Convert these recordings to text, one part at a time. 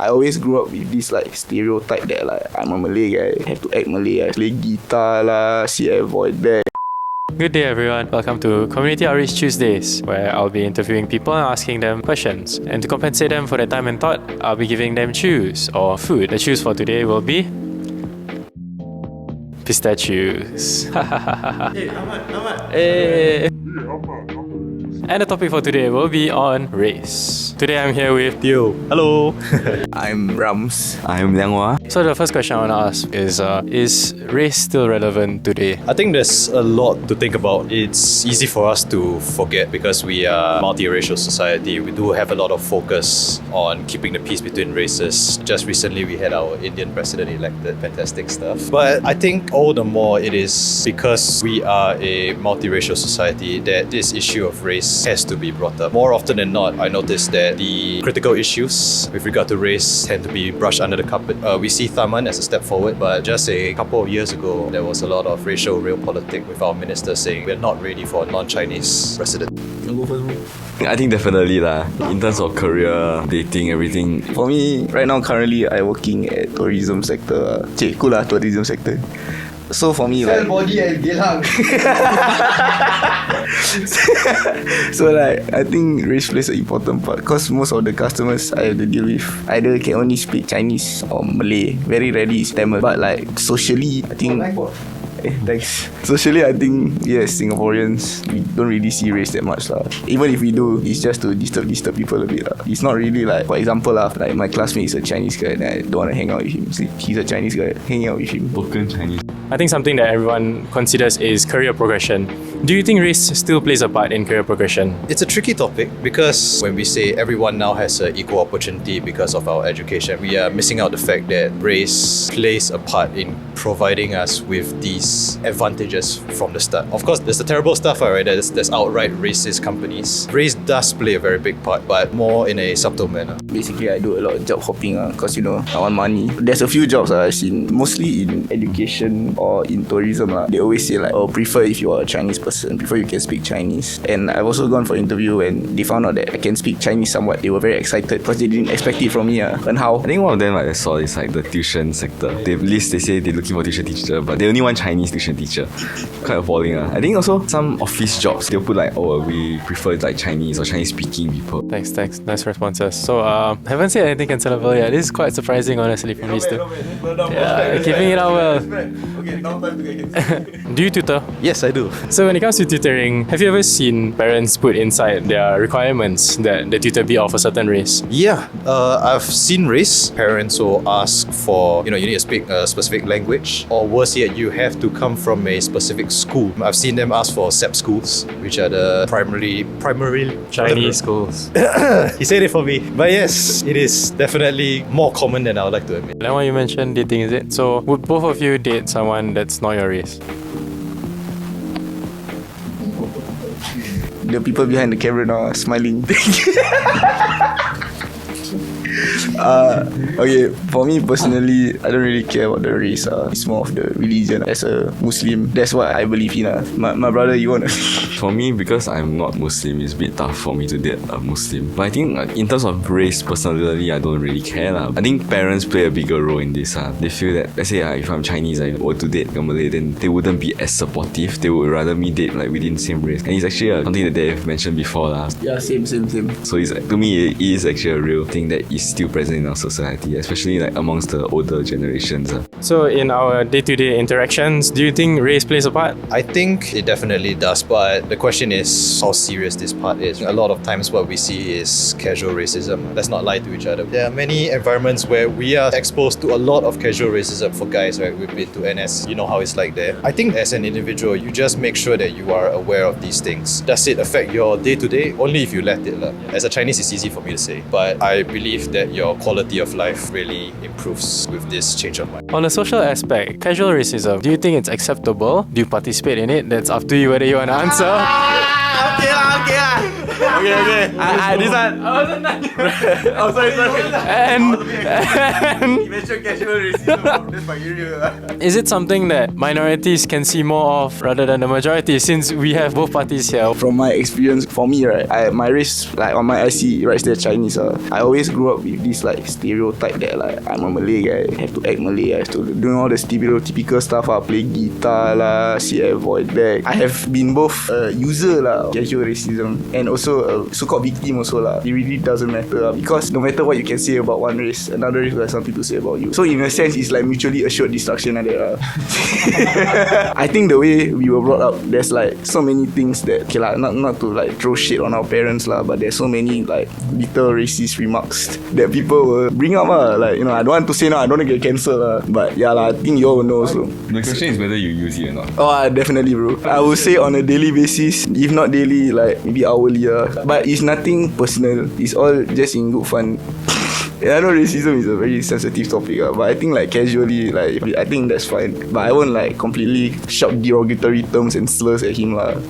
I always grew up with this like stereotype that like I'm a Malay guy, I have to act Malay, I play guitar lah, see I avoid that. Good day everyone, welcome to Community Outreach Chewsdays, where I'll be interviewing people and asking them questions. And to compensate them for their time and thought, I'll be giving them chews or food. The chews for today will be pistachios. Hey, Ahmad. Hey. And the topic for today will be on race. Today I'm here with Theo. Hello. I'm Rams. I'm Liang Hua. So the first question I want to ask is race still relevant today? I think there's a lot to think about. It's easy for us to forget because we are a multiracial society. We do have a lot of focus on keeping the peace between races. Just recently we had our Indian president elected. Fantastic stuff. But I think all the more it is because we are a multiracial society that this issue of race has to be brought up. More often than not, I noticed that the critical issues with regard to race tend to be brushed under the carpet. We see Tharman as a step forward, but just a couple of years ago, there was a lot of racial realpolitik with our minister saying we're not ready for a non-Chinese president. You go first, bro. I think definitely lah. In terms of career, dating, everything. For me, right now currently I working at tourism sector. Cool lah, tourism sector. So for me like body and gelang. so like I think race plays an important part because most of the customers I have to deal with either can only speak Chinese or Malay. Very rarely is Tamil. But like socially, I think thanks. Socially, I think yes, Singaporeans we don't really see race that much lah. Even if we do, it's just to disturb people a bit lah. It's not really like, for example lah, like my classmate is a Chinese guy and I don't want to hang out with him. See, he's a Chinese guy, hanging out with him. Broken Chinese. I think something that everyone considers is career progression. Do you think race still plays a part in career progression? It's a tricky topic because when we say everyone now has an equal opportunity because of our education, we are missing out the fact that race plays a part in providing us with these advantages from the start. Of course, there's the terrible stuff, right? There's outright racist companies. Race does play a very big part, but more in a subtle manner. Basically, I do a lot of job hopping because you know I want money. There's a few jobs I've seen, mostly in education or in tourism. They always say like, oh, prefer if you are a Chinese person, prefer you can speak Chinese. And I've also gone for interview and they found out that I can speak Chinese somewhat. They were very excited because they didn't expect it from me. And how? I think one of them I saw is like the tuition sector. They say they're looking for tuition teacher, but they only want Chinese tuition teacher. Quite appalling. I think also some office jobs, they'll put like, oh, we prefer like Chinese or Chinese speaking people. Thanks. Nice responses. So, haven't said anything cancelable yet. This is quite surprising, honestly, for me still. Yeah, keeping it up well. Okay, now time to get canceled. Do you tutor? Yes, I do. So when it comes to tutoring, have you ever seen parents put inside their requirements that the tutor be of a certain race? Yeah, I've seen race. Parents will ask for, you need to speak a specific language, or worse yet, you have to come from a specific school. I've seen them ask for SEP schools, which are the primarily Chinese schools. He said it for me. But yes, it is definitely more common than I would like to admit. Like what you mentioned, dating, is it? So would both of you date someone that's not your race? The people behind the camera now are smiling. Okay, for me personally, I don't really care about the race. It's more of the religion. As a Muslim, that's what I believe in. My brother, you want to? For me, because I'm not Muslim, it's a bit tough for me to date a Muslim. But I think in terms of race, personally, I don't really care. I think parents play a bigger role in this. They feel that, let's say if I'm Chinese, I were to date a Malay, then they wouldn't be as supportive. They would rather me date like within the same race. And it's actually something that they've mentioned before. Yeah, same. So it's, to me, it is actually a real thing that is still present in our society, especially like amongst the older generations. So in our day-to-day interactions, do you think race plays a part? I think it definitely does, but the question is how serious this part is. A lot of times what we see is casual racism. Let's not lie to each other. There are many environments where we are exposed to a lot of casual racism for guys, right? We've been to NS, you know how it's like there. I think as an individual, you just make sure that you are aware of these things. Does it affect your day-to-day? Only if you let it. As a Chinese, it's easy for me to say, but I believe that your quality of life really improves with this change of mind. On a social aspect, casual racism, do you think it's acceptable? Do you participate in it? That's up to you whether you want to answer. Okay lah. Okay. This one. I wasn't done. Oh, sorry. And You mentioned casual racism from this my area. is it something that minorities can see more of rather than the majority, since we have both parties here? From my experience, for me, right, my race, like on my IC, right there, Chinese. I always grew up with this like stereotype that like I'm a Malay guy, I have to act Malay, I have to do all the stereotypical stuff. Play guitar lah, see I avoid back. I have been both a user lah, of casual racism, and also a so-called victim also lah. It really doesn't matter because no matter what you can say about one race, another race will have something to say about you. So in a sense, it's like mutually assured destruction like that. I think the way we were brought up, there's like so many things that, okay lah, not to like throw shit on our parents lah, but there's so many like little racist remarks that people will bring up lah. Like, you know, I don't want to say now, I don't want to get cancelled lah, but yeah lah, I think you all know also. The question is whether you use it or not. Oh, definitely, bro. I would say on a daily basis, if not daily, like maybe hourly. But it's nothing personal. It's all just in good fun. Yeah, I know racism is a very sensitive topic, but I think like casually, like I think that's fine. But I won't like completely shout derogatory terms and slurs at him lah.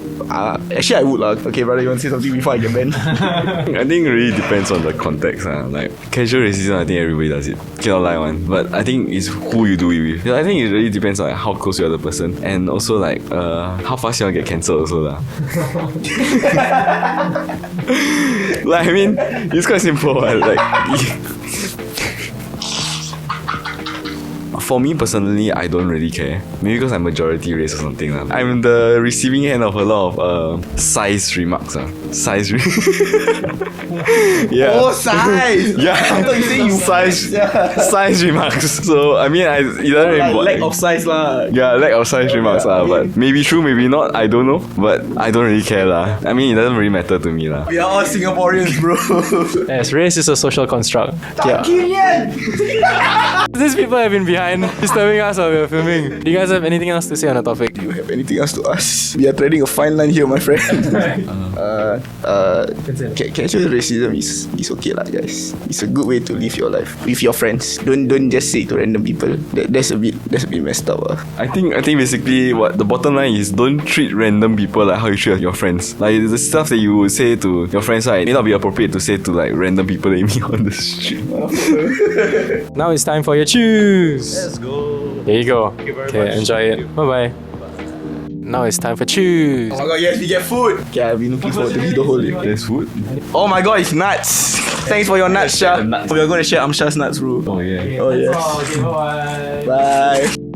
Actually, I would lah. Okay, brother, you want to say something before I get banned? I think it really depends on the context. Like casual racism, I think everybody does it. Cannot lie one. But I think it's who you do it with. I think it really depends on like, how close you are to the person, and also like how fast you want to get cancelled also lah. Like I mean, it's quite simple. Like. For me personally, I don't really care. Maybe because I'm majority race or something. I'm the receiving end of a lot of size remarks. Size yeah. Oh, size! Yeah. I thought you said you size remarks. So I mean, it doesn't really lack of size lah. Yeah, lack of size remarks lah. But maybe true, maybe not. I don't know. But I don't really care lah. I mean, it doesn't really matter to me lah. We are all Singaporeans, bro. Yes, race is a social construct. Yeah. These people have been behind disturbing us while we were filming. Do you guys have anything else to say on the topic? Do you have anything else to ask? We are treading a fine line here, my friend. Casual racism is okay lah, guys. It's a good way to live your life with your friends. Don't just say it to random people. That's a bit messed up. I think basically what the bottom line is, don't treat random people like how you treat your friends. Like the stuff that you would say to your friends, right, may not be appropriate to say to like random people that you meet on the street. Now it's time for your choose. Let's go. There you go. Thank you very Okay, much. enjoy it. Bye bye. Now it's time for choose. Oh my god, yes, we get food. Okay, I've been looking forward to this the whole day. There's food. Oh my god, it's nuts. Thanks for your nuts, Shah. We are going to share Amsha's nuts, bro. Oh yeah. Oh yes. Okay, bye bye. Bye.